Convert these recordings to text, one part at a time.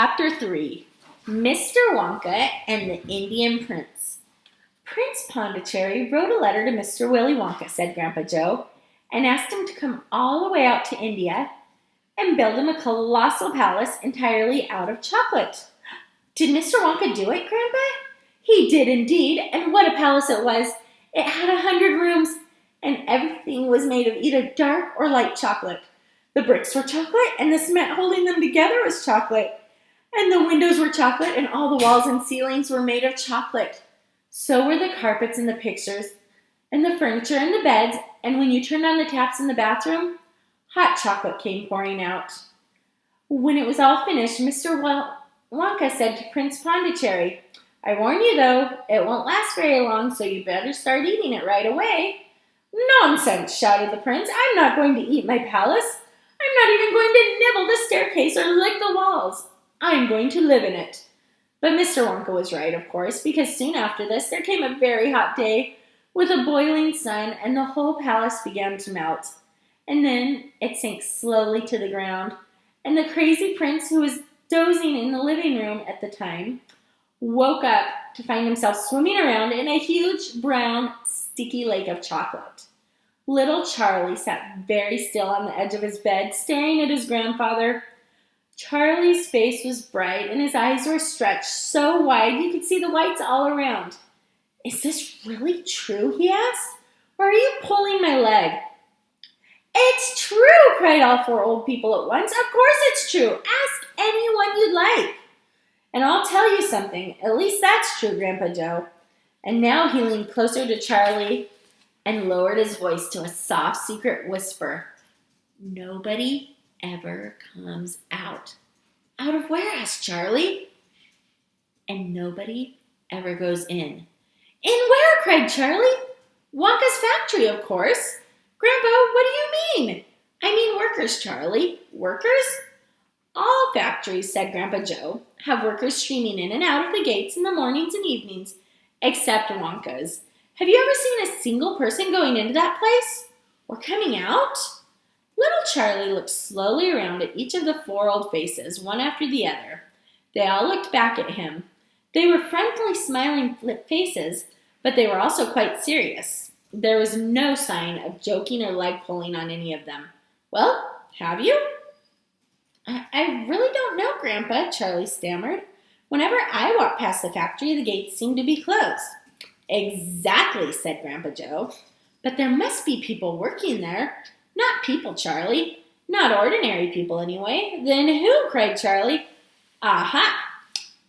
Chapter 3 Mr. Wonka and the Indian Prince. Prince Pondicherry wrote a letter to Mr. Willy Wonka, said Grandpa Joe, and asked him to come all the way out to India and build him a colossal palace entirely out of chocolate. Did Mr. Wonka do it, Grandpa? He did indeed, and what a palace it was. It had 100 rooms, and everything was made of either dark or light chocolate. The bricks were chocolate, and the cement holding them together was chocolate. And the windows were chocolate, and all the walls and ceilings were made of chocolate. So were the carpets and the pictures, and the furniture and the beds, and when you turned on the taps in the bathroom, hot chocolate came pouring out. When it was all finished, Mr. Wonka said to Prince Pondicherry, "I warn you, though, it won't last very long, so you better start eating it right away." "Nonsense," shouted the prince. "I'm not going to eat my palace. I'm not even going to nibble the staircase or lick the walls. I'm going to live in it." But Mr. Wonka was right, of course, because soon after this there came a very hot day with a boiling sun, and the whole palace began to melt. And then it sank slowly to the ground, and the crazy prince, who was dozing in the living room at the time, woke up to find himself swimming around in a huge, brown, sticky lake of chocolate. Little Charlie sat very still on the edge of his bed, staring at his grandfather. Charlie's face was bright, and his eyes were stretched so wide you could see the whites all around. "Is this really true?" he asked. "Or are you pulling my leg?" "It's true!" cried all four old people at once. "Of course it's true. Ask anyone you'd like." "And I'll tell you something. At least that's true, Grandpa Joe." And now he leaned closer to Charlie and lowered his voice to a soft, secret whisper. "Nobody ever comes out." "Out of where?" asked Charlie. "And nobody ever goes in." "In where?" cried Charlie. "Wonka's factory, of course." "Grandpa, what do you mean?" "I mean workers, Charlie." "Workers?" "All factories," said Grandpa Joe, "have workers streaming in and out of the gates in the mornings and evenings, except Wonka's. Have you ever seen a single person going into that place? Or coming out?" Little Charlie looked slowly around at each of the four old faces, one after the other. They all looked back at him. They were friendly, smiling faces, but they were also quite serious. There was no sign of joking or leg-pulling on any of them. "Well, have you?" I really don't know, Grandpa," Charlie stammered. "Whenever I walk past the factory, the gates seem to be closed." "Exactly," said Grandpa Joe. "But there must be people working there." "Not people, Charlie. Not ordinary people, anyway." "Then who?" cried Charlie. "Aha!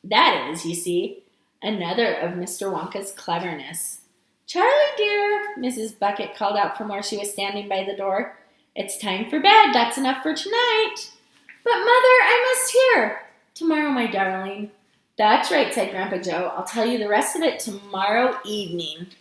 That is, you see, another of Mr. Wonka's cleverness." "Charlie, dear," Mrs. Bucket called out from where she was standing by the door. "It's time for bed. That's enough for tonight." "But, Mother, I must hear." "Tomorrow, my darling." "That's right," said Grandpa Joe. "I'll tell you the rest of it tomorrow evening."